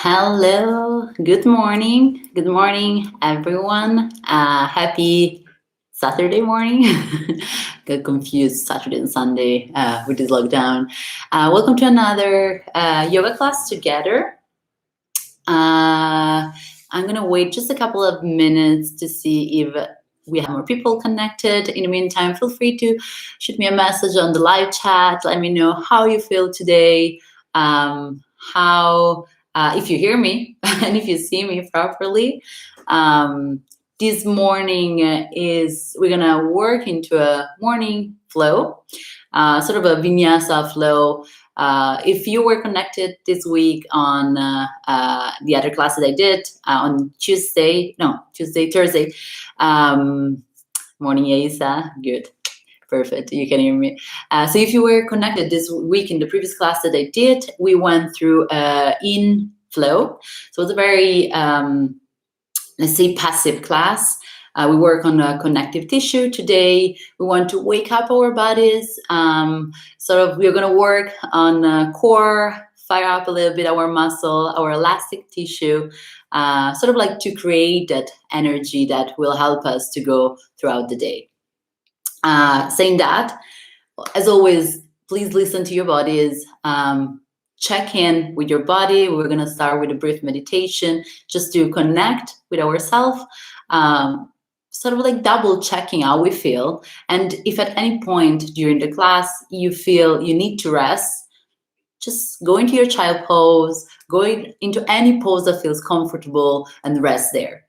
Hello, good morning. Good morning, everyone. Happy Saturday morning. Got confused Saturday and Sunday with this lockdown. Welcome to another yoga class together. I'm going to wait just a couple of minutes to see if we have more people connected. In the meantime, feel free to shoot me a message on the live chat. Let me know how you feel today, if you hear me and if you see me properly. This morning we're gonna work into a morning flow, sort of a Vinyasa flow. If you were connected this week on the other class that I did on Thursday, morning, Isa, good. Perfect, you can hear me. So if you were connected this week in the previous class that I did, we went through in flow. So it's a very, let's say, passive class. We work on connective tissue today. We want to wake up our bodies. We're going to work on core, fire up a little bit our muscle, our elastic tissue, sort of like to create that energy that will help us to go throughout the day. Saying that, as always, please listen to your bodies. Check in with your body. We're going to start with a brief meditation just to connect with ourselves, sort of like double checking how we feel. And if at any point during the class you feel you need to rest, just go into your child pose, go into any pose that feels comfortable and rest there.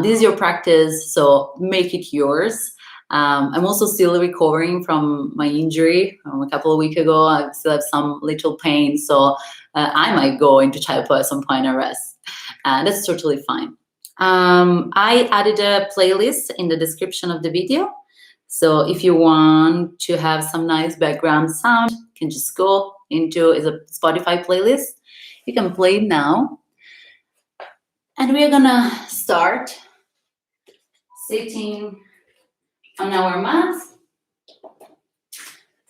This is your practice, so make it yours. I'm also still recovering from my injury a couple of weeks ago. I still have some little pain, so I might go into child pose at some point and rest. That's totally fine. I added a playlist in the description of the video. So if you want to have some nice background sound, you can just go into a Spotify playlist. You can play it now. And we're gonna start sitting on our mat.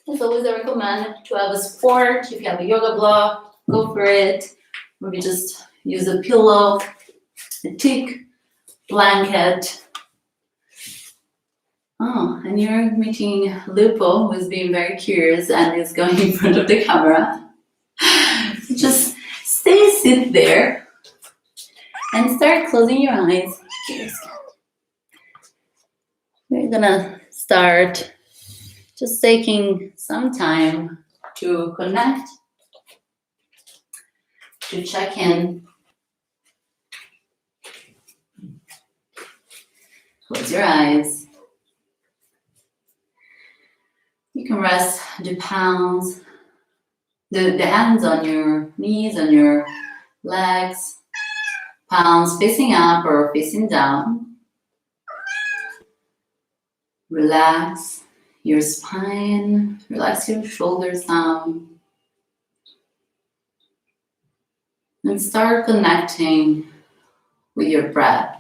As always, I recommend to have a support. If you have a yoga block, go for it. Maybe just use a pillow, a thick blanket. Oh, and you're meeting Lupo, who's being very curious and is going in front of the camera. So just sit there and start closing your eyes. We're gonna start just taking some time to connect, to check in. Close your eyes. You can rest the palms, the hands on your knees, on your legs, palms facing up or facing down. Relax your spine, relax your shoulders down, and start connecting with your breath.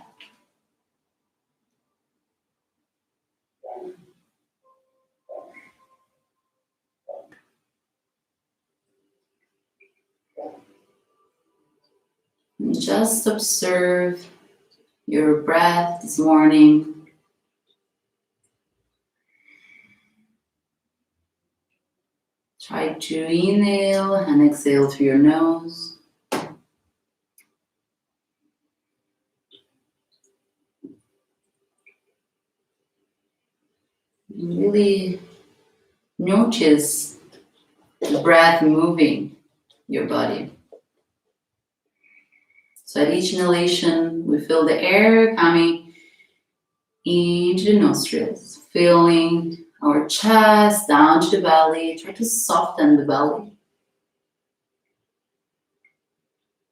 And just observe your breath this morning. Try to inhale and exhale through your nose. Really notice the breath moving your body. So at each inhalation, we feel the air coming into the nostrils, filling our chest down to the belly. Try to soften the belly.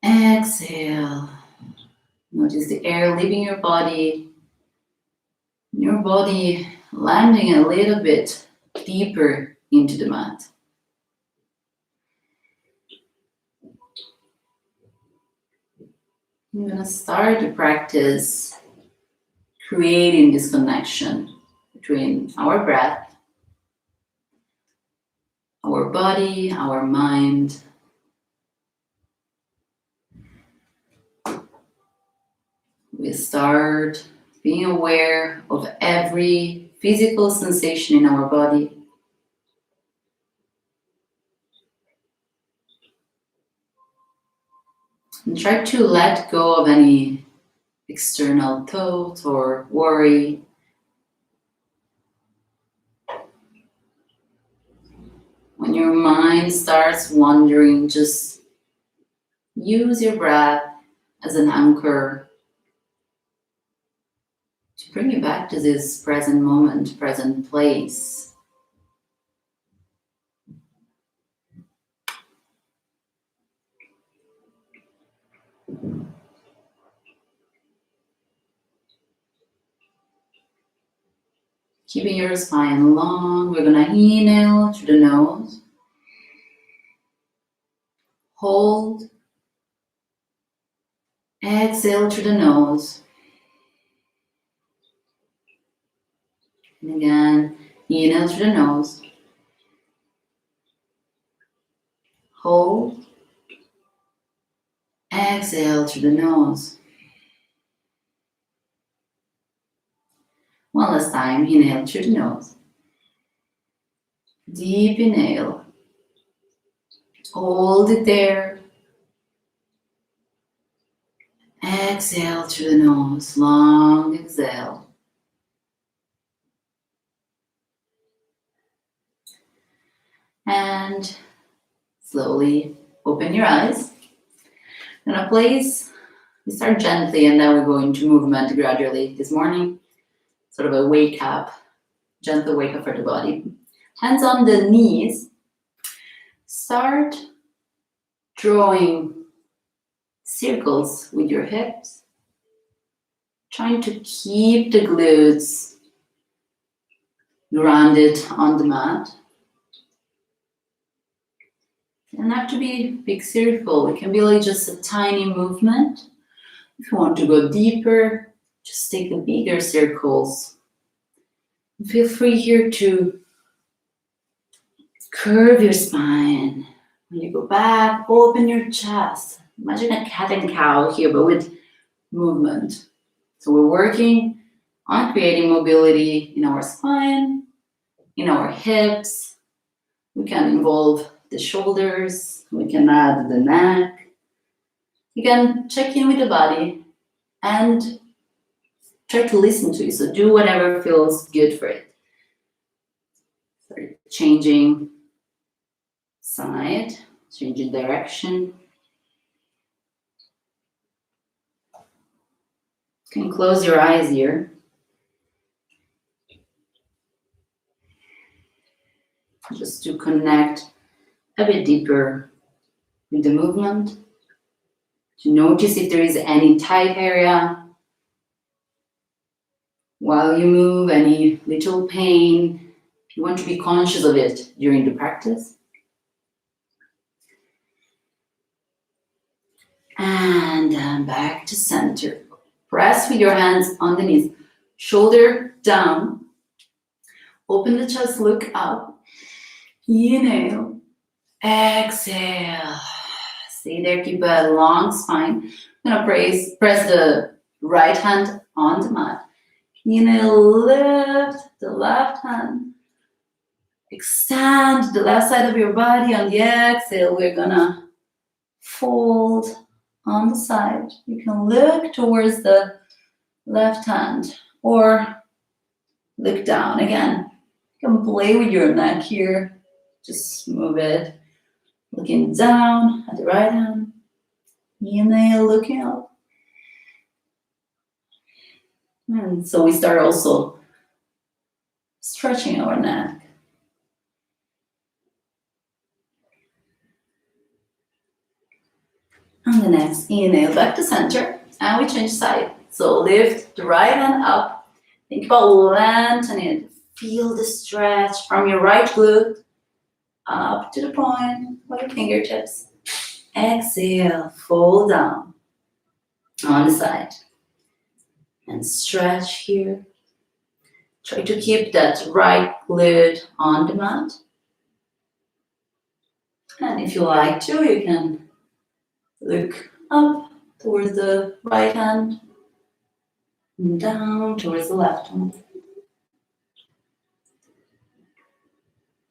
Exhale. Notice the air leaving your body. Your body landing a little bit deeper into the mat. I'm going to start the practice creating this connection between our breath, our body, our mind. start being aware of every physical sensation in our body. And try to let go of any external thought or worry. When your mind starts wandering, just use your breath as an anchor to bring you back to this present moment, present place. Keeping your spine long, we're gonna inhale through the nose. Hold. Exhale through the nose. And again, inhale through the nose. Hold. Exhale through the nose. One last time, inhale through the nose. Deep inhale. Hold it there. Exhale through the nose. Long exhale. And slowly open your eyes. In a place, we start gently and then we go into movement gradually this morning. Sort of a wake up, gentle wake up for the body. Hands on the knees. Start drawing circles with your hips. Trying to keep the glutes grounded on the mat. It doesn't have to be a big circle. It can be like just a tiny movement. If you want to go deeper, just take the bigger circles. Feel free here to curve your spine. When you go back, open your chest. Imagine a cat and cow here, but with movement. So we're working on creating mobility in our spine, in our hips. We can involve the shoulders. We can add the neck. You can check in with the body and try to listen to it. So do whatever feels good for it. Start changing side, changing direction. You can close your eyes here. Just to connect a bit deeper with the movement. To notice if there is any tight area while you move, any little pain. You want to be conscious of it during the practice. And then back to center. Press with your hands on the knees. Shoulder down. Open the chest, look up. Inhale. Exhale. Stay there, keep a long spine. I'm gonna press the right hand on the mat. Inhale, lift the left hand. Extend the left side of your body. On the exhale, we're gonna fold on the side. You can look towards the left hand or look down. Again, you can play with your neck here. Just move it. Looking down at the right hand. Inhale, looking up. And so we start also stretching our neck. On the next inhale, back to center, and we change side. So lift the right hand up. Think about lengthening it. Feel the stretch from your right glute up to the point of your fingertips. Exhale, fold down on the side. And stretch here. Try to keep that right glute on the mat. And if you like to, you can look up towards the right hand. And down towards the left one.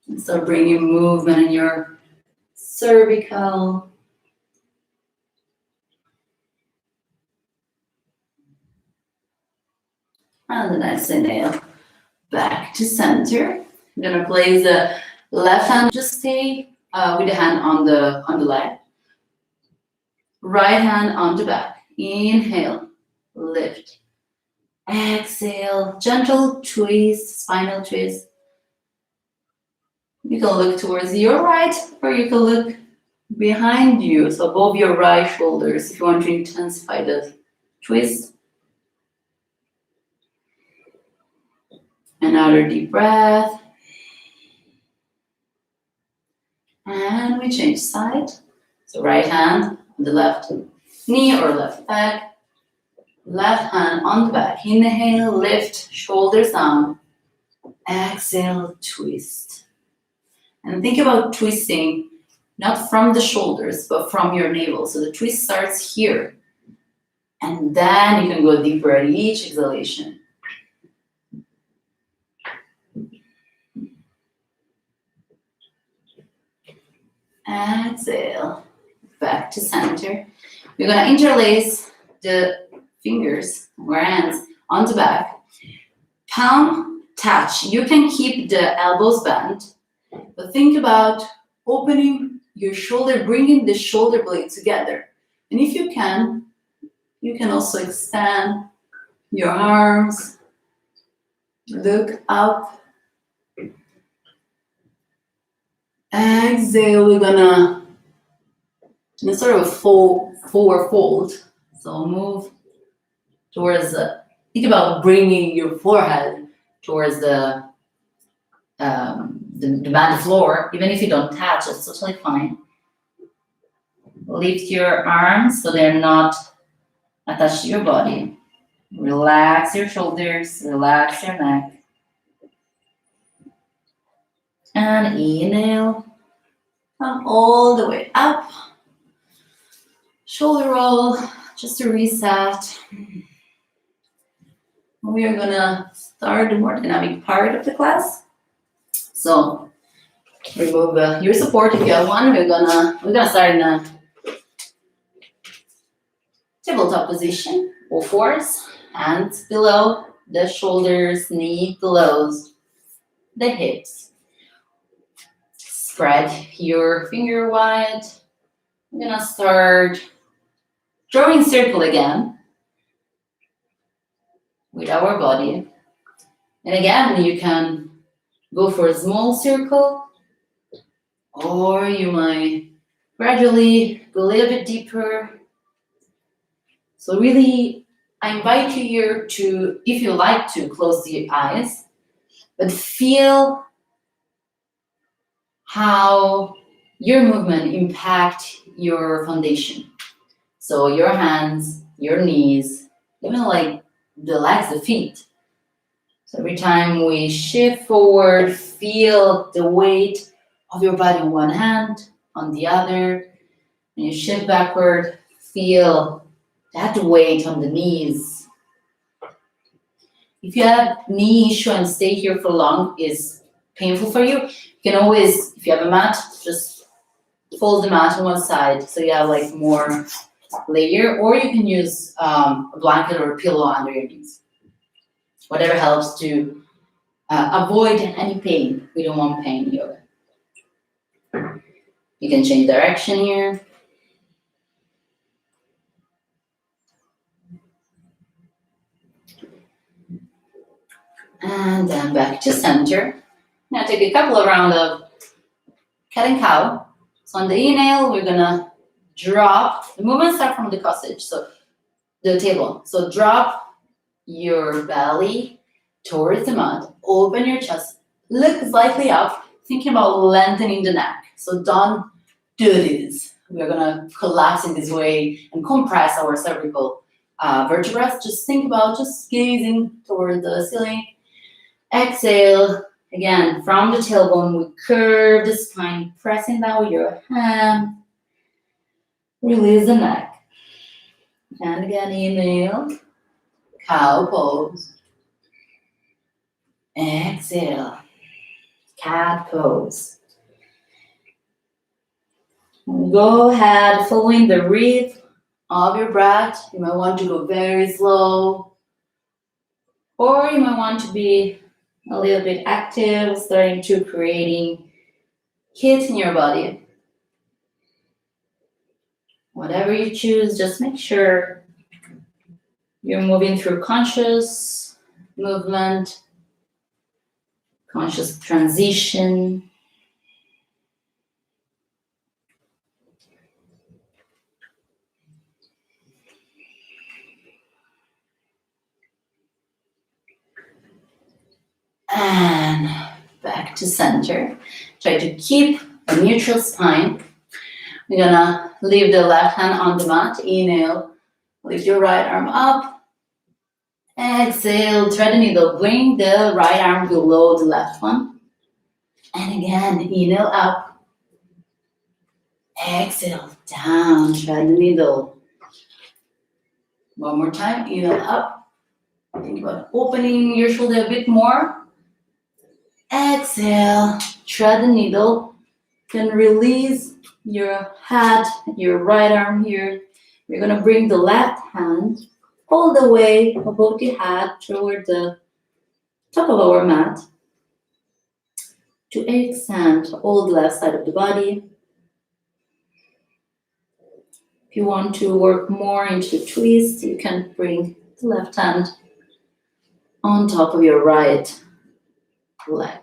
And so bringing movement in your cervical. And the next inhale, back to center. I'm gonna place the left hand, just stay with the hand on the leg. Right hand on the back. Inhale, lift. Exhale, gentle twist, spinal twist. You can look towards your right, or you can look behind you, so above your right shoulders, if you want to intensify the twist. Another deep breath. And we change side. So right hand on the left knee or left back. Left hand on the back. Inhale, lift, shoulders down. Exhale, twist. And think about twisting, not from the shoulders, but from your navel. So the twist starts here. And then you can go deeper at each exhalation. Exhale, back to center. We're gonna interlace the fingers or hands on the back. Palm touch. You can keep the elbows bent, but think about opening your shoulder, bringing the shoulder blade together. And if you can also extend your arms, look up. Exhale, we're gonna sort of forward fold. So move towards think about bringing your forehead towards the mat floor. Even if you don't touch, it's totally fine. Lift your arms so they're not attached to your body. Relax your shoulders, relax your neck. And inhale, come all the way up. Shoulder roll, just to reset. We are gonna start the more dynamic part of the class. So remove your support if you have one. We're gonna start in a tabletop position. All fours, hands below the shoulders, knee below the hips. Spread your finger wide. I'm gonna start drawing circle again with our body. And again, you can go for a small circle, or you might gradually go a little bit deeper. So really, I invite you here to, if you like to, close the eyes, but feel how your movement impact your foundation. So your hands, your knees, even like the legs, the feet. So every time we shift forward, feel the weight of your body on one hand, on the other. When you shift backward, feel that weight on the knees. If you have knee issue and stay here for long is painful for you, you can always, if you have a mat, just fold the mat on one side so you have like more layer, or you can use a blanket or a pillow under your knees. Whatever helps to avoid any pain. We don't want pain in yoga. You can change direction here. And then back to center. Now take a couple of rounds of cat and cow. So on the inhale, we're gonna drop. The movement starts from the costage, so the table. So drop your belly towards the mat. Open your chest. Look slightly up, thinking about lengthening the neck. So don't do this. We're gonna collapse in this way and compress our cervical vertebrae. Just think about just gazing toward the ceiling. Exhale. Again, from the tailbone, we curve the spine, pressing down with your hand. Release the neck. And again, inhale. Cow pose. Exhale. Cat pose. Go ahead, following the rhythm of your breath. You might want to go very slow, or you might want to be a little bit active, starting to creating heat in your body. Whatever you choose, just make sure you're moving through conscious movement, conscious transition. And back to center. Try to keep a neutral spine. We're gonna leave the left hand on the mat. Inhale, lift your right arm up. Exhale, thread the needle. Bring the right arm below the left one. And again, inhale up. Exhale, down, thread the needle. One more time, inhale up. Think about opening your shoulder a bit more. Exhale, thread the needle. Can release your head, your right arm here. We're gonna bring the left hand all the way above the head toward the top of our mat to extend all the left side of the body. If you want to work more into the twist, you can bring the left hand on top of your right leg.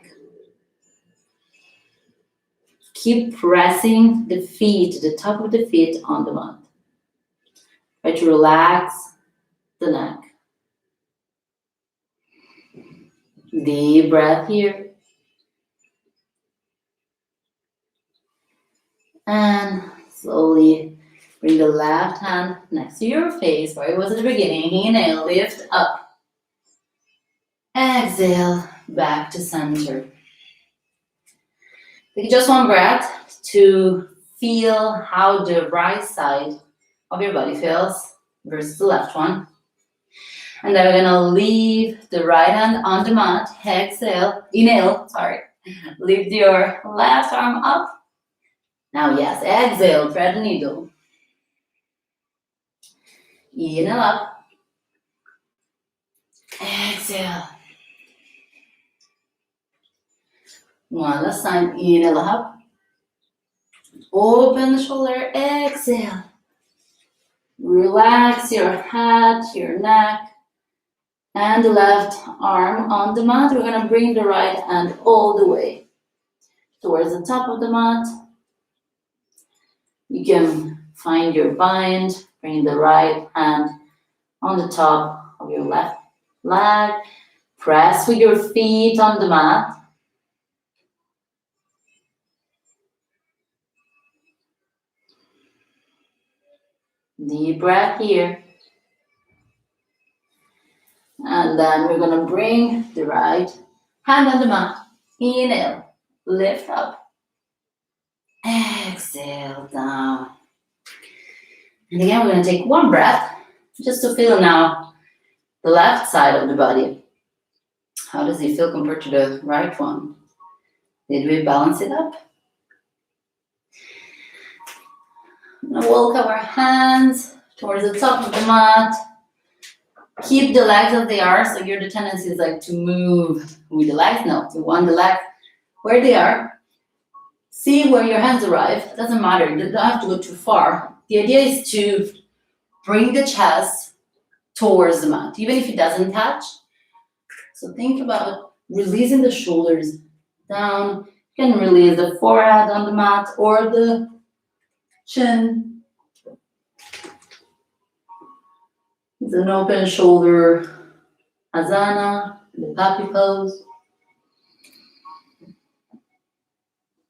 Keep pressing the feet, the top of the feet on the mat. Try to relax the neck. Deep breath here. And slowly bring the left hand next to your face where it was at the beginning. Inhale, lift up. Exhale, back to center. Take just one breath to feel how the right side of your body feels versus the left one. And then we're gonna leave the right hand on the mat. Exhale, inhale, lift your left arm up. Now yes, exhale, thread the needle. Inhale up. Exhale. One last time, inhale up. Open the shoulder, exhale. Relax your head, your neck, and the left arm on the mat. We're gonna bring the right hand all the way towards the top of the mat. You can find your bind, bring the right hand on the top of your left leg. Press with your feet on the mat. Deep breath here. And then we're gonna bring the right hand on the mat. Inhale, lift up. Exhale, down. And again, we're gonna take one breath just to feel now the left side of the body. How does it feel compared to the right one? Did we balance it up? I'm gonna welcome our hands towards the top of the mat. Keep the legs as they are, so the tendency is like to move with the legs. No, you want the leg where they are. See where your hands arrive. It doesn't matter, you don't have to go too far. The idea is to bring the chest towards the mat, even if it doesn't touch. So think about releasing the shoulders down. You can release the forehead on the mat or the chin. It's an open shoulder asana, the puppy pose.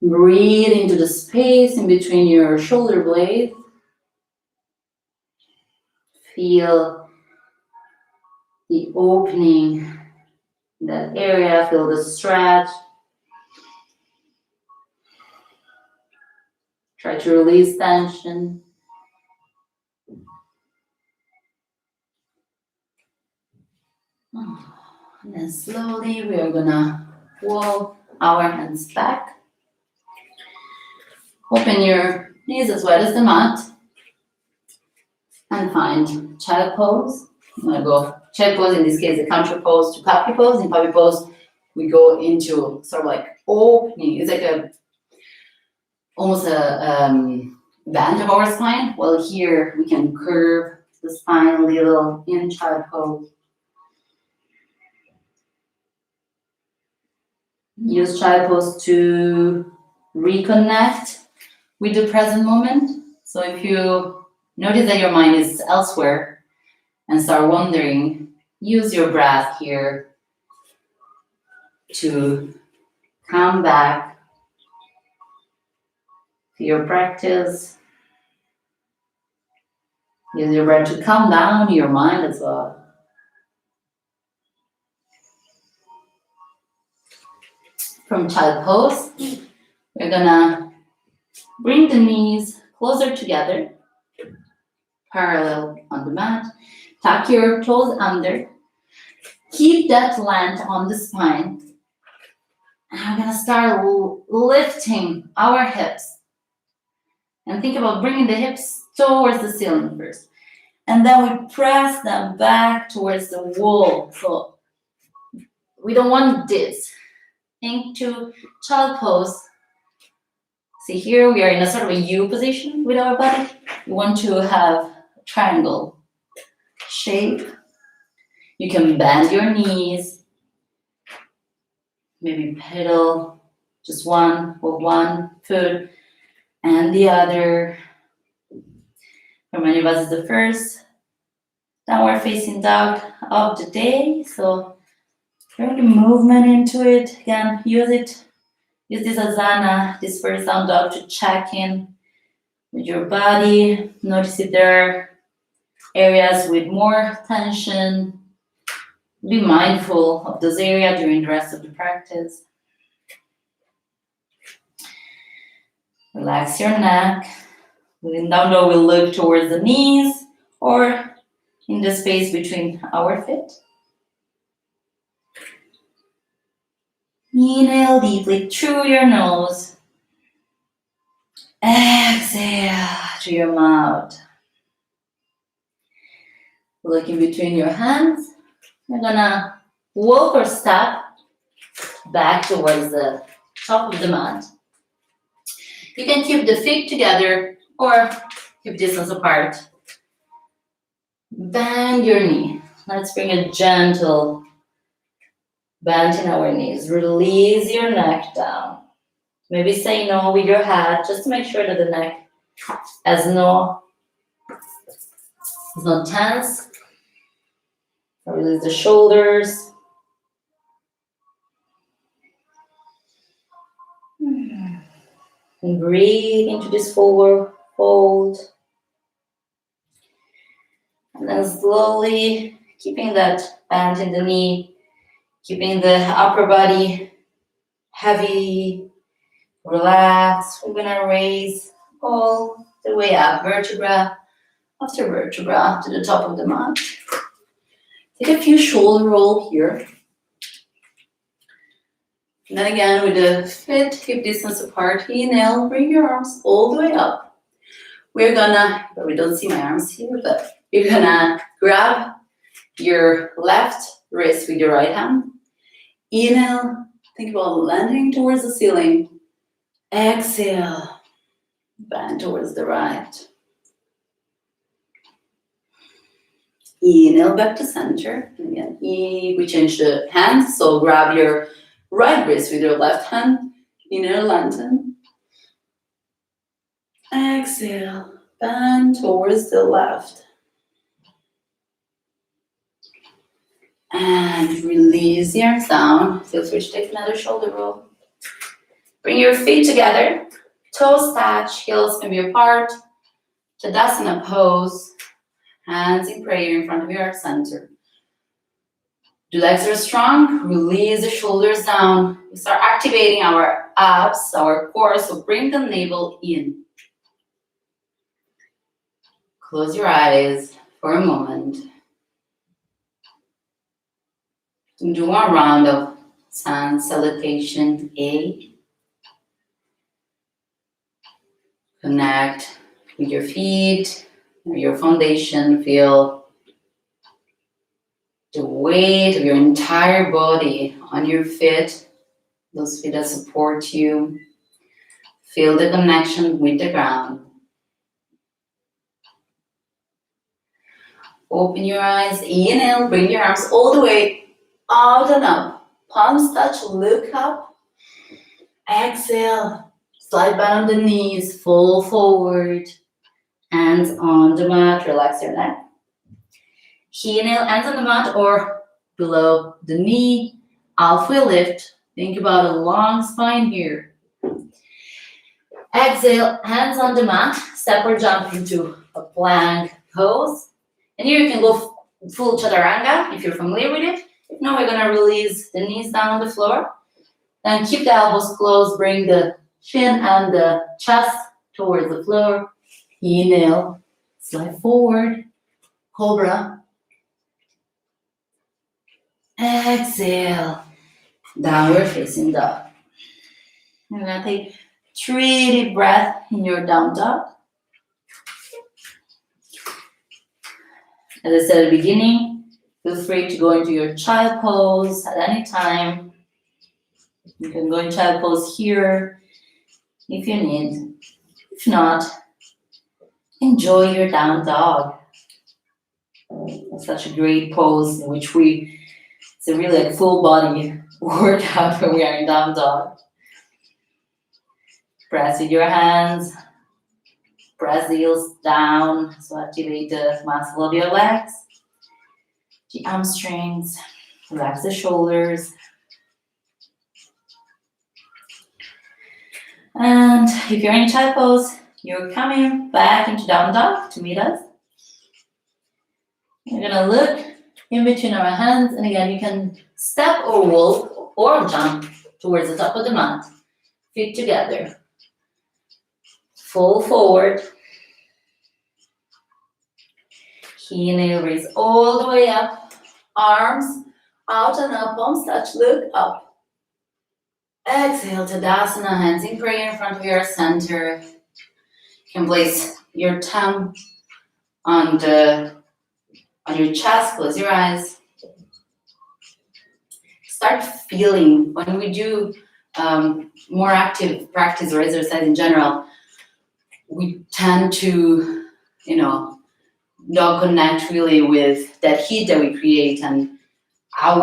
Breathe into the space in between your shoulder blades. Feel the opening in that area, feel the stretch. Try to release tension. And then slowly we are gonna walk our hands back. Open your knees as wide as the mat. And find child pose. I'm gonna go child pose, in this case, the counter pose to puppy pose. In puppy pose, we go into sort of like opening. It's like almost a bend of our spine. Well, here we can curve the spine a little in child pose. Use child pose to reconnect with the present moment. So if you notice that your mind is elsewhere and start wondering, use your breath here to come back to your practice. Use your breath to calm down your mind as well. From child pose, we're gonna bring the knees closer together, parallel on the mat. Tuck your toes under. Keep that length on the spine. And we're gonna start lifting our hips. And think about bringing the hips towards the ceiling first. And then we press them back towards the wall. So we don't want this. Into child pose. See here, we are in a sort of a U position with our body. We want to have a triangle shape. You can bend your knees. Maybe pedal just one with one foot and the other. For many of us, it's the first downward facing dog of the day. So bring the movement into it. Again, use this asana, this first down dog, to check in with your body. Notice if there are areas with more tension. Be mindful of those areas during the rest of the practice. Relax your neck. When down dog, we'll look towards the knees or in the space between our feet. Inhale deeply through your nose. Exhale through your mouth. Look in between your hands. You're gonna walk or step back towards the top of the mat. You can keep the feet together or keep distance apart. Bend your knee. Let's bring a gentle bend in our knees. Release your neck down. Maybe say no with your head, just to make sure that the neck is not tense. Release the shoulders. And breathe into this forward fold. And then slowly, keeping that bend in the knee, keeping the upper body heavy, relax. We're gonna raise all the way up, vertebra after vertebra, to the top of the mat. Take a few shoulder roll here. And then again, with the feet hip distance apart, inhale, bring your arms all the way up. We're gonna, but we don't see my arms here, but you're gonna grab your left wrist with your right hand. Inhale, think about landing towards the ceiling. Exhale, bend towards the right. Inhale, back to center. And again, we change the hands, so grab your right wrist with your left hand. Inhale, lengthen. Exhale, bend towards the left. And release the arms down. Feel free to take another shoulder roll. Bring your feet together. Toes touch, heels can be apart. Tadasana pose. Hands in prayer in front of your center. The legs are strong. Release the shoulders down. We start activating our abs, our core. So bring the navel in. Close your eyes for a moment. Do one round of sun salutation A. Connect with your feet, your foundation. Feel the weight of your entire body on your feet, those feet that support you. Feel the connection with the ground. Open your eyes, inhale, bring your arms all the way out and up. Palms touch, look up. Exhale, slide back on the knees, fall forward. Hands on the mat, relax your neck. Inhale, hands on the mat or below the knee. Halfway lift. Think about a long spine here. Exhale, hands on the mat. Step or jump into a plank pose. And here you can go full chaturanga if you're familiar with it. If not, we're gonna release the knees down on the floor. Then keep the elbows closed. Bring the chin and the chest towards the floor. Inhale, slide forward, cobra. Exhale, downward facing dog. You're gonna take 3 deep breaths in your down dog. As I said at the beginning, feel free to go into your child pose at any time. You can go in child pose here if you need. If not, enjoy your down dog. It's such a great pose in which it's a really like full body workout when we are in down dog. Press with your hands. Press the heels down, so activate the muscle of your legs, the hamstrings, relax the shoulders. And if you're in child pose, you're coming back into down dog to meet us. You're gonna look in between our hands, and again, you can step or walk or jump towards the top of the mat. Feet together. Fall forward. Inhale, raise all the way up. Arms out and up, palms touch, look up. Exhale, Tadasana, hands in prayer in front of your center. You can place your thumb on your chest, close your eyes. Start feeling, when we do more active practice or exercise in general, we tend to, not connect really with that heat that we create and how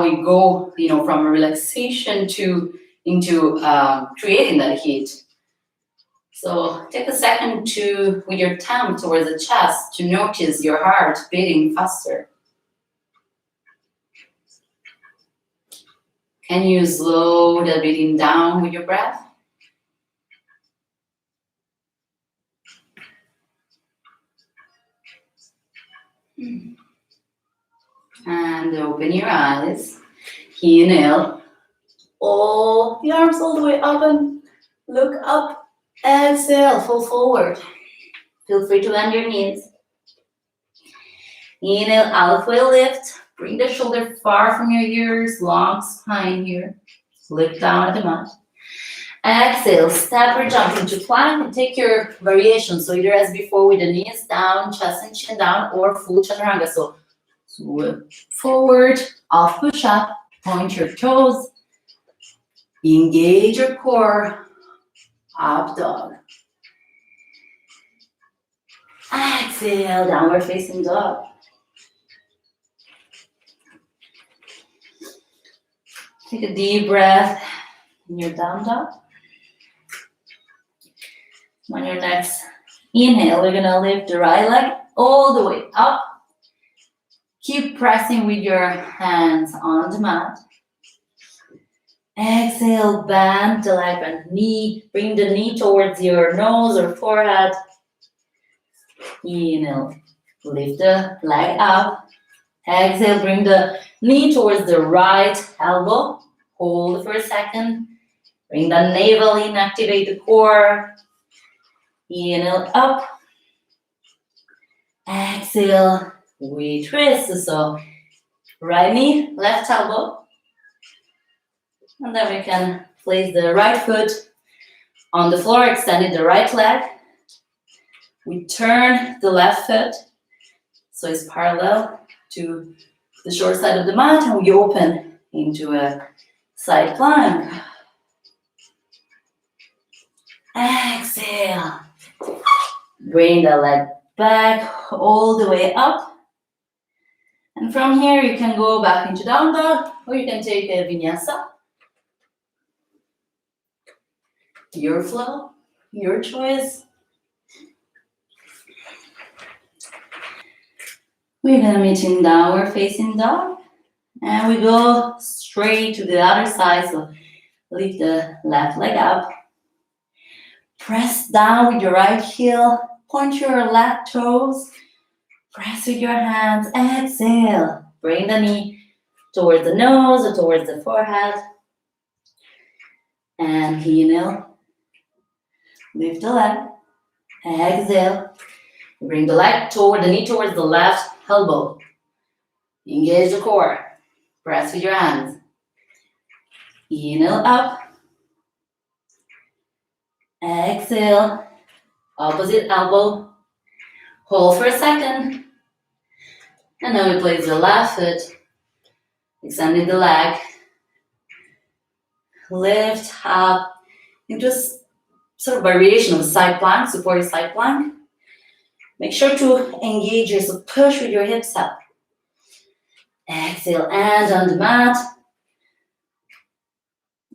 we go, from a relaxation into creating that heat. So take a second with your thumb towards the chest to notice your heart beating faster. Can you slow the beating down with your breath? And open your eyes. Inhale. All the arms all the way up and look up. Exhale, fall forward. Feel free to bend your knees. Inhale, halfway lift. Bring the shoulder far from your ears. Long spine here. Look down at the mat. Exhale, step or jump into plank and take your variation. So either as before with the knees down, chest and chin down, or full chaturanga. So forward, off push up, point your toes, engage your core, up dog. Exhale, downward facing dog. Take a deep breath in your down dog. On your next inhale, we're gonna lift the right leg all the way up. Keep pressing with your hands on the mat. Exhale, bend the leg and knee. Bring the knee towards your nose or forehead. Inhale, lift the leg up. Exhale, bring the knee towards the right elbow. Hold it for a second. Bring the navel in, activate the core. Inhale, up. Exhale, we twist. So Right knee, left elbow. And then we can place the right foot on the floor, extending the right leg. We turn the left foot so it's parallel to the short side of the mat, and we open into a side plank. Exhale. Bring the leg back all the way up. And from here, you can go back into down dog, or you can take a vinyasa. Your flow, your choice. We're gonna meet in downward facing dog. And we go straight to the other side. So lift the left leg up. Press down with your right heel. Point your left toes. Press with your hands. Exhale. Bring the knee towards the nose or towards the forehead. And inhale. Lift the leg. Exhale. Bring the leg toward the knee towards the left elbow. Engage the core. Press with your hands. Inhale up. Exhale. Opposite elbow. Hold for a second. And then we place the left foot. Extending the leg. Lift up into a sort of variation of side plank, supported side plank. Make sure to engage your, so push with your hips up. Exhale, and on the mat.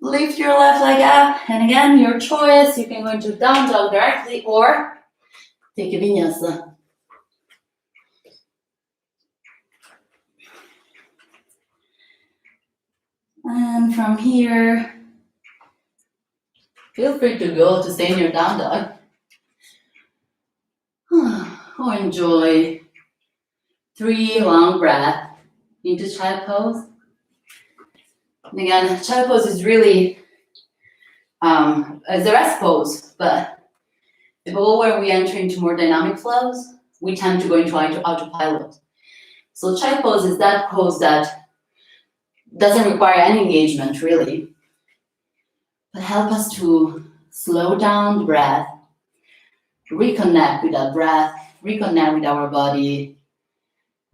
Lift your left leg up, and again, your choice. You can go into down dog directly or take a vinyasa. And from here, feel free to go to stay in your down dog. Or enjoy 3 long breaths into child pose. And again, child pose is really as a rest pose, but the goal where we enter into more dynamic flows, we tend to go into autopilot. So child pose is that pose that doesn't require any engagement really, but help us to slow down the breath, reconnect with that breath, reconnect with our body,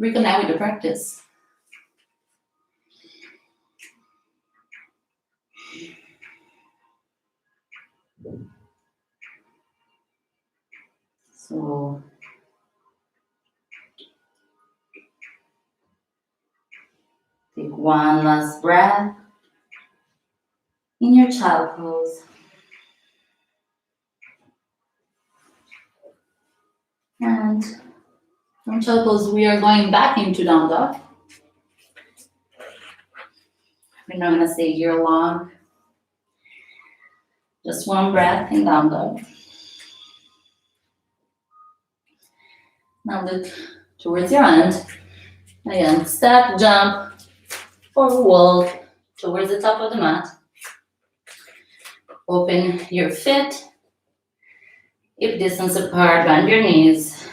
reconnect with the practice. So take one last breath in your child pose. And from child pose, we are going back into down dog. We're not going to stay here long. Just one breath in down dog. Now look towards your hand. Again, step, jump, or walk towards the top of the mat. Open your feet. Hip distance apart, bend your knees.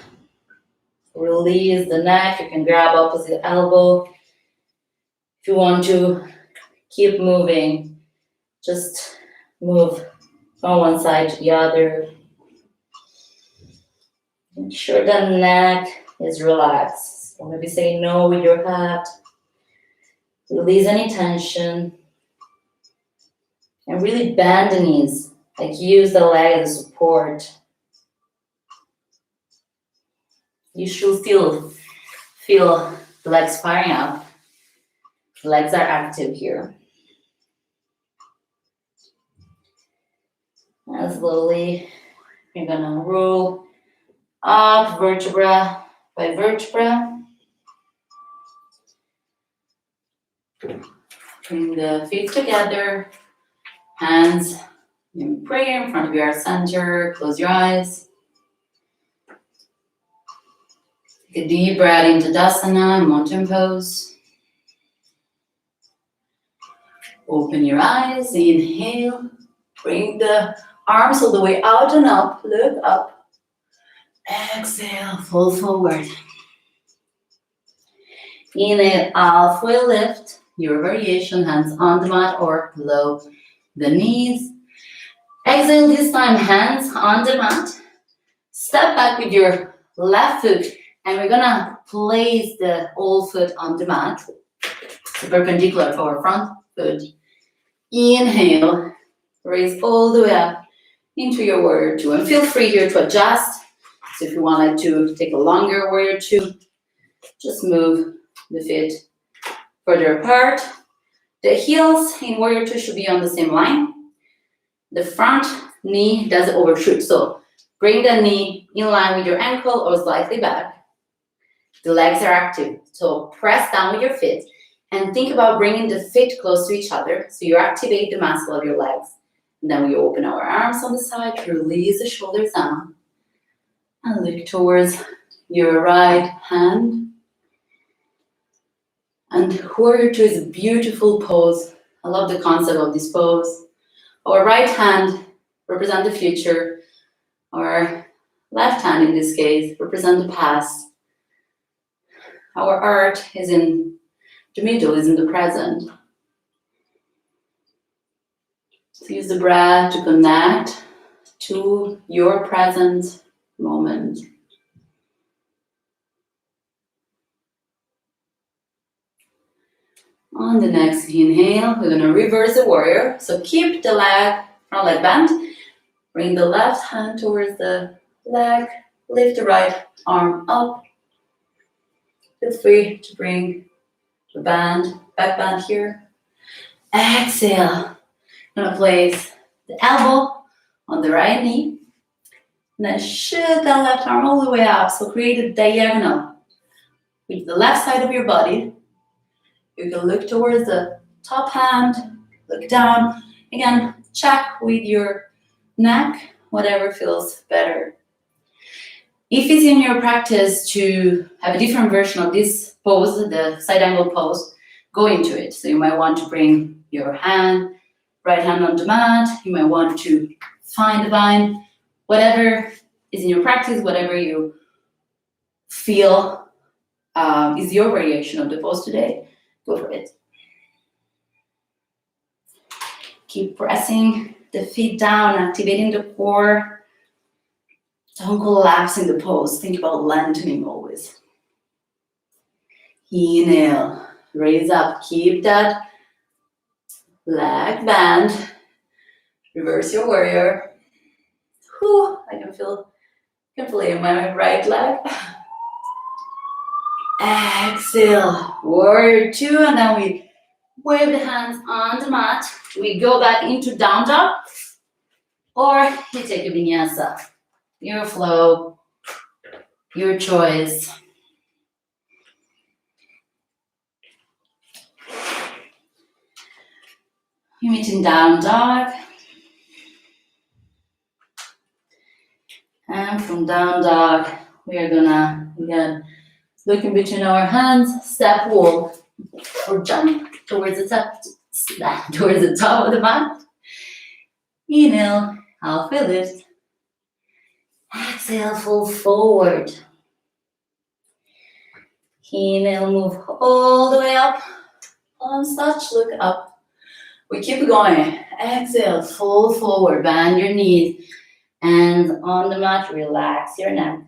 Release the neck. You can grab opposite elbow. If you want to keep moving, just move from one side to the other. Make sure the neck is relaxed. So maybe say no with your head. Release any tension. And really bend the knees. Like use the leg as support. You should still feel the legs firing up. The legs are active here. And slowly, you're gonna roll up vertebra by vertebra. Bring the feet together, hands in prayer in front of your center. Close your eyes. Take a deep breath into Tadasana, mountain pose. Open your eyes, inhale. Bring the arms all the way out and up, look up. Exhale, fold forward. Inhale, halfway lift. Your variation, hands on the mat or below the knees. Exhale this time, hands on the mat. Step back with your left foot, and we're gonna place the old foot on the mat, perpendicular to our front foot. Inhale, raise all the way up into your warrior two, and feel free here to adjust. So if you want to take a longer warrior two, just move the feet further apart. The heels in warrior two should be on the same line. The front knee doesn't overshoot, so bring the knee in line with your ankle or slightly back. The legs are active, so press down with your feet and think about bringing the feet close to each other so you activate the muscle of your legs. And then we open our arms on the side, release the shoulders down, and look towards your right hand. And warrior two is a beautiful pose. I love the concept of this pose. Our right hand represents the future. Our left hand, in this case, represents the past. Our heart is in the middle, is in the present. So use the breath to connect to your present moment. On the next inhale, we're going to reverse the warrior. So keep the front leg bent. Bring the left hand towards the leg. Lift the right arm up. Feel free to bring the back band here. Exhale. I'm going to place the elbow on the right knee. And then shoot that left arm all the way up. So create a diagonal with the left side of your body. You can look towards the top hand, look down. Again, check with your neck, whatever feels better. If it's in your practice to have a different version of this pose, the side angle pose, go into it. So you might want to bring your right hand on the mat. You might want to find the vine. Whatever is in your practice, whatever you feel is your variation of the pose today, go for it. Keep pressing the feet down, activating the core. Don't collapse in the pose. Think about lengthening always. Inhale, raise up. Keep that leg bend. Reverse your warrior. Whew, I can feel it in my right leg. Exhale, warrior two, and then we wave the hands on the mat. We go back into down dog, or you take a vinyasa. Your flow, your choice. You meet in down dog. And from down dog, we are gonna, again, look in between our hands, step wall, or jump towards the top of the mat. Inhale, halfway lift. Exhale, fall forward. Inhale, move all the way up. Palms touch, look up. We keep going. Exhale, fall forward, bend your knees. And on the mat, relax your neck.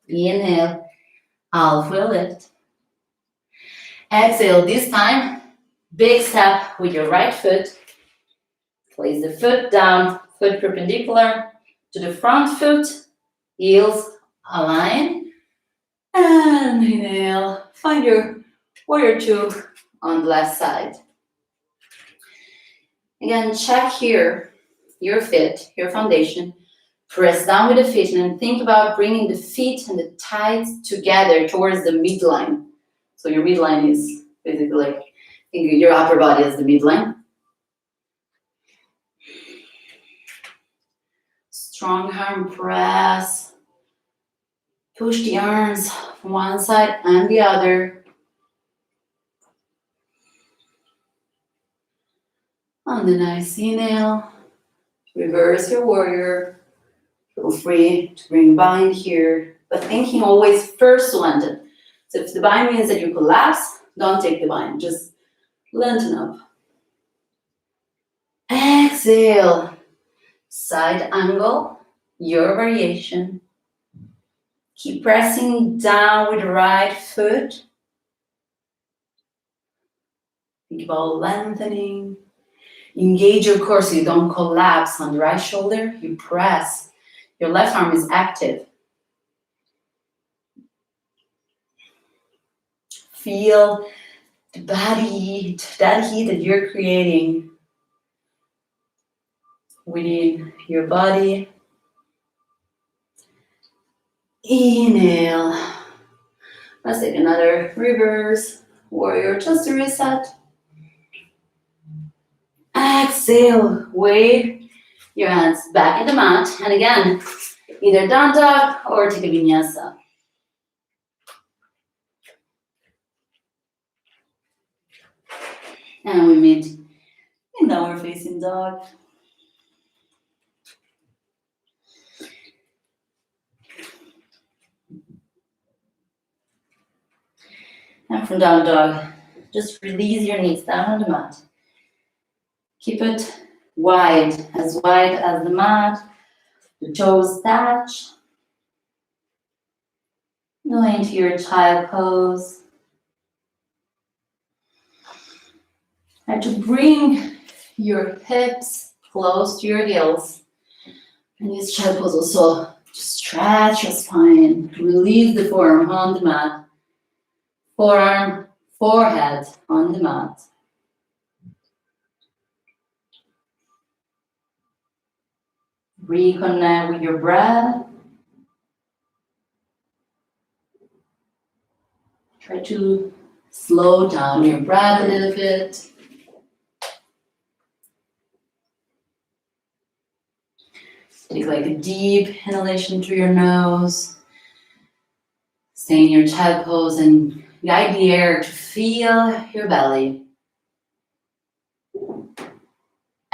Inhale, halfway lift. Exhale, this time, big step with your right foot. Place the foot down, foot perpendicular to the front foot, heels align. And inhale, find your warrior two on the left side. Again, check here, your feet, your foundation. Press down with the feet and think about bringing the feet and the thighs together towards the midline. So your midline is basically like, think of your upper body as the midline. Strong arm press. Push the arms from one side and the other. On the nice inhale, reverse your warrior. Feel free to bring bind here, but thinking always first to lengthen. So if the bind means that you collapse, don't take the bind, just lengthen up. Exhale, side angle, your variation. Keep pressing down with the right foot. Think about lengthening. Engage your core so you don't collapse on the right shoulder. You press. Your left arm is active. Feel the body heat, that heat that you're creating within your body. Inhale. Let's take another reverse warrior just to reset. Exhale. Wave your hands back in the mat. And again, either down dog or take a vinyasa. And we meet in downward facing dog. And from down dog, just release your knees down on the mat. Keep it wide as the mat. The toes touch. Go into your child pose. And to bring your hips close to your heels. And use child pose also to stretch your spine. Release the forearm on the mat. Forearm, forehead on the mat. Reconnect with your breath. Try to slow down your breath a little bit. Take like a deep inhalation through your nose. Stay in your child pose and guide the air to feel your belly.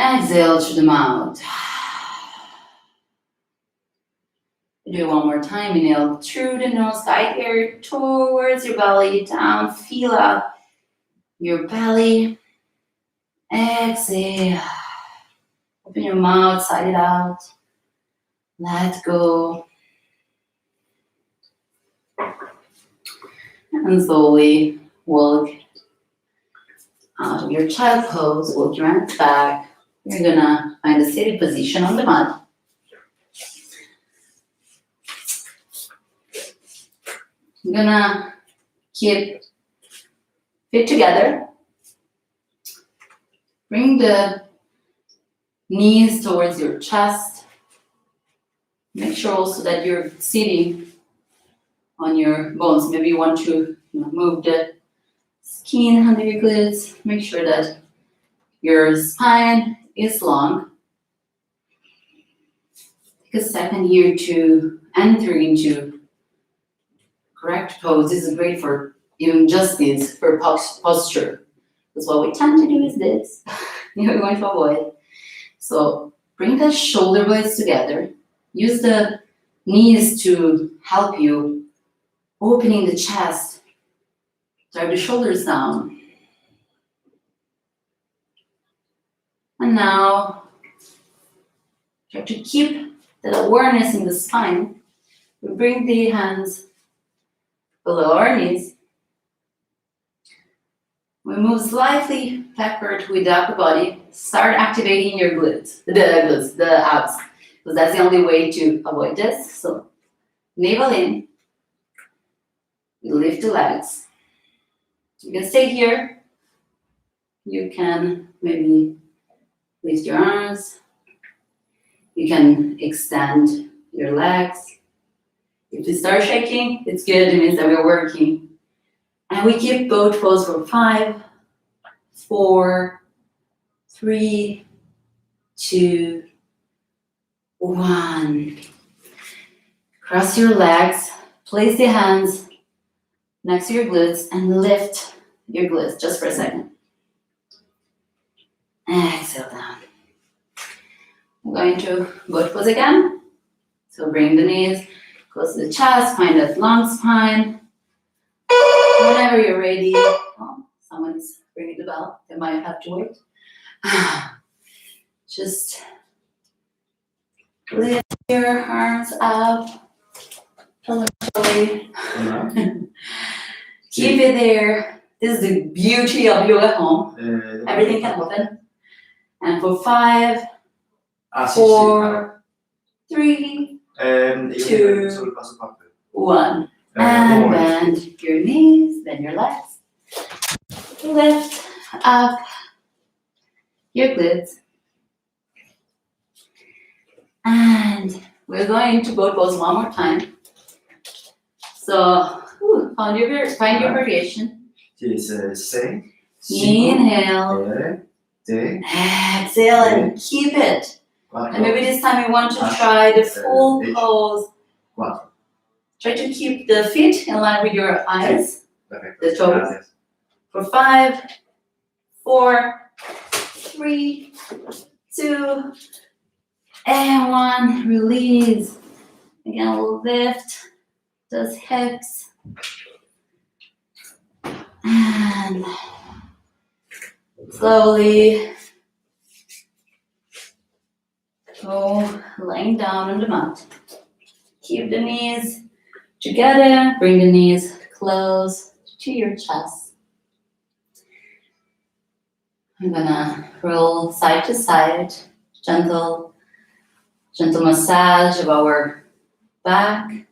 Exhale through the mouth. Do it one more time. Inhale through the nose, guide air towards your belly, down, feel out your belly. Exhale. Open your mouth, side it out. Let go. And slowly walk out of your child pose, walk your hands back. You're gonna find a seated position on the mat. I'm gonna keep feet together. Bring the knees towards your chest. Make sure also that you're sitting on your bones. Maybe you want to move the skin under your glutes. Make sure that your spine is long. Take a second here to enter into correct pose. This is great for even just this, for posture. Because what we tend to do is this. You're going to avoid. So bring the shoulder blades together. Use the knees to help you opening the chest. Drive the shoulders down. And now try to keep that awareness in the spine. We bring the hands below our knees. We move slightly backward with the upper body. Start activating your glutes, the abs, because that's the only way to avoid this. So navel in. Lift the legs. You can stay here. You can maybe lift your arms. You can extend your legs. If you start shaking, it's good. It means that we're working. And we keep both pose for 5, 4, 3, 2, 1. Cross your legs. Place the hands next to your glutes and lift your glutes just for a second. Exhale down. I'm going to both pose again. So bring the knees close to the chest, find that long spine. Whenever you're ready, oh, someone's ringing the bell. They might have to wait. Just lift your arms up from the belly. Keep it there. This is the beauty of yoga at home. Everything can happen. And for 5, 4, 3, 2, 1. And bend your knees, bend your legs. Lift up your glutes. And we're going to both pose one more time. So, find your variation. Inhale. Exhale and keep it. And maybe this time you want to try the full pose. Try to keep the feet in line with your eyes, the toes. For 5, 4, 3, 2, and 1. Release. Again, we'll lift those hips. And slowly go laying down on the mat. Keep the knees together. Bring the knees close to your chest. I'm gonna roll side to side. Gentle massage of our back.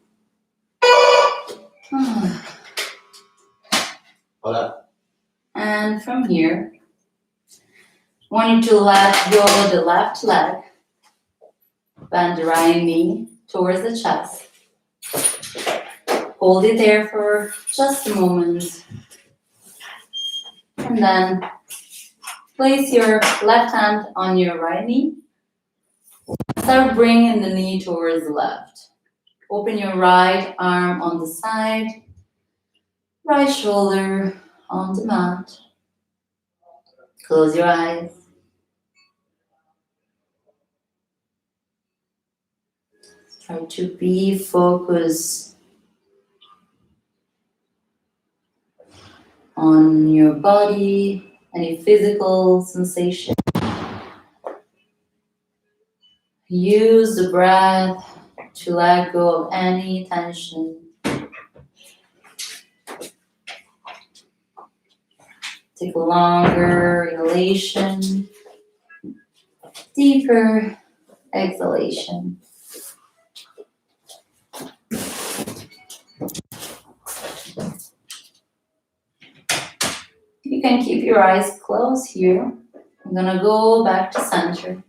And from here, I want you to let go of the left leg. Bend the right knee towards the chest. Hold it there for just a moment. And then place your left hand on your right knee. Start bringing the knee towards the left. Open your right arm on the side. Right shoulder on the mat. Close your eyes. Try to be focused on your body, any physical sensation. Use the breath to let go of any tension. Take a longer inhalation, deeper exhalation. You can keep your eyes closed here. I'm gonna go back to center.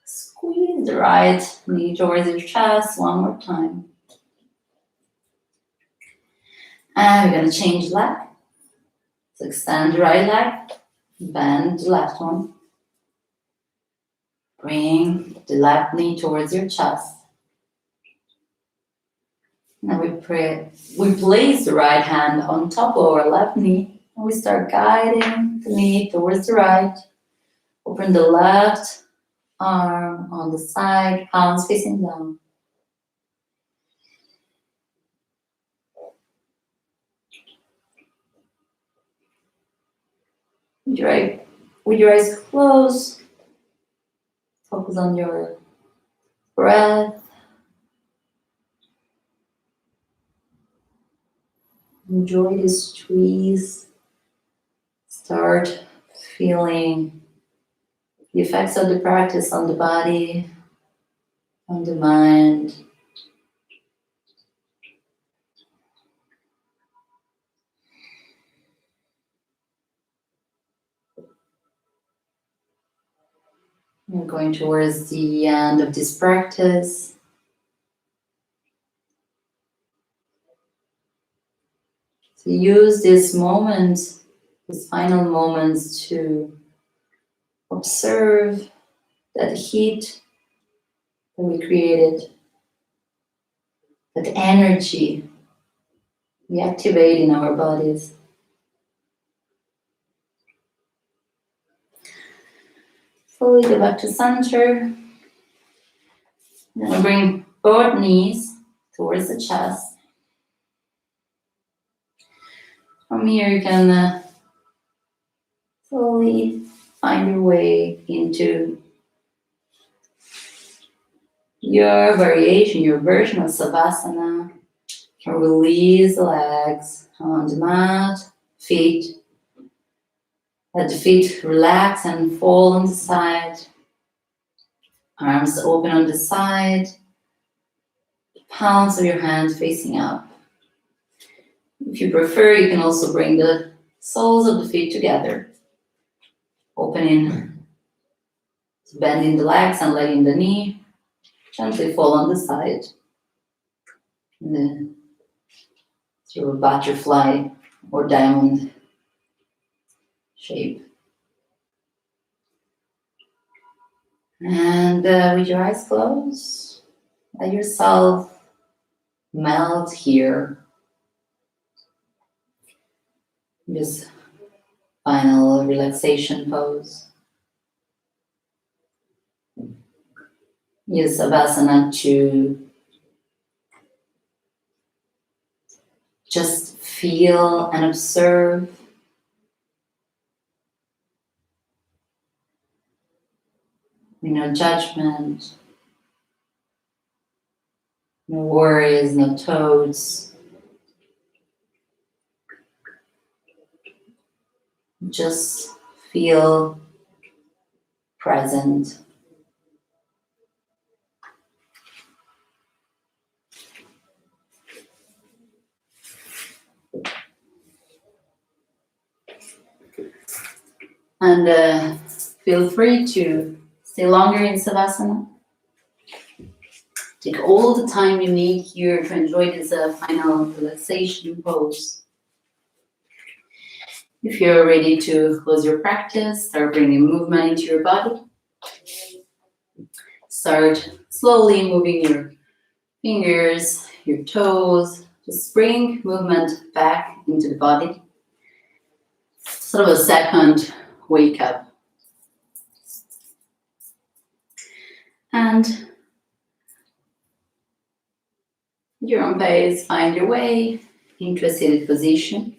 Squeeze the right knee towards your chest one more time. And we're gonna change leg. So extend the right leg, bend the left one. Bring the left knee towards your chest. Now we place the right hand on top of our left knee, and we start guiding the knee towards the right. Open the left arm on the side, palms facing down. With your eyes closed, focus on your breath. Enjoy this squeeze. Start feeling the effects of the practice on the body, on the mind. We're going towards the end of this practice. So use this moment, these final moments, to observe that heat that we created, that energy we activate in our bodies. Slowly go back to center. Then bring both knees towards the chest. From here, you can slowly find your way into your variation, your version of Savasana. You can release the legs on the mat, feet. Let the feet relax and fall on the side. Arms open on the side. Palms of your hands facing up. If you prefer, you can also bring the soles of the feet together. Opening, bending the legs and letting the knee gently fall on the side. And then through a butterfly or diamond shape. And with your eyes closed, let yourself melt here. This final relaxation pose. Use Savasana to just feel and observe. No judgment, no worries, no toads. Just feel present. And feel free to stay longer in Savasana. Take all the time you need here to enjoy this final relaxation pose. If you're ready to close your practice, start bringing movement into your body. Start slowly moving your fingers, your toes. Just bring movement back into the body. Sort of a second wake up. And at your own pace, find your way into a seated position.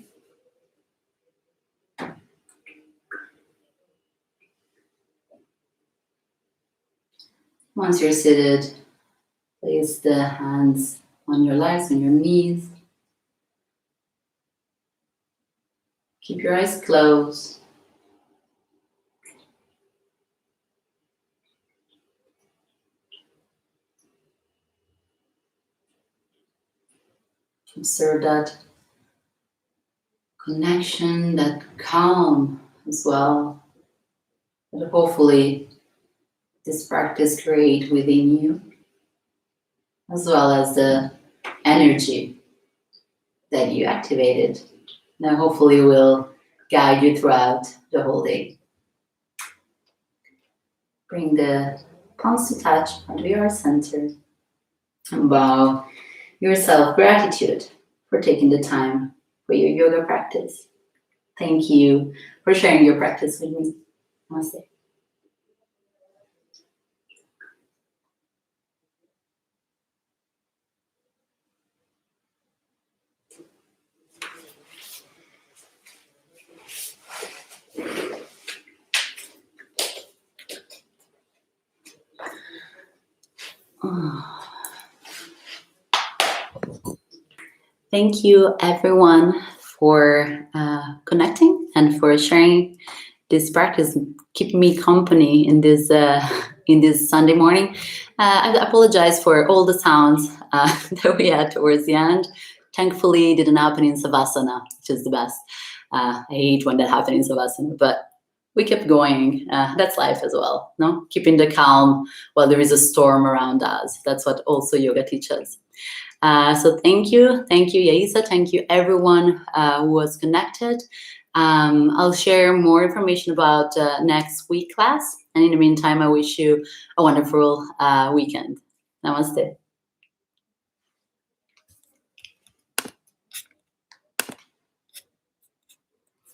Once you're seated, place the hands on your legs, on your knees. Keep your eyes closed. Observe that connection, that calm as well, that hopefully this practice creates within you, as well as the energy that you activated. Now hopefully will guide you throughout the whole day. Bring the palms to touch onto your center and bow yourself gratitude for taking the time for your yoga practice. Thank you for sharing your practice with me. Namaste. Thank you everyone for connecting and for sharing this practice, keep me company in this Sunday morning. I apologize for all the sounds that we had towards the end. Thankfully, it didn't happen in Savasana, which is the best. I hate when that happens in Savasana, but we kept going. That's life as well, no? Keeping the calm while there is a storm around us. That's what also yoga teaches. So thank you, Yaisa. Thank you, everyone who was connected. I'll share more information about next week class. And in the meantime, I wish you a wonderful weekend. Namaste.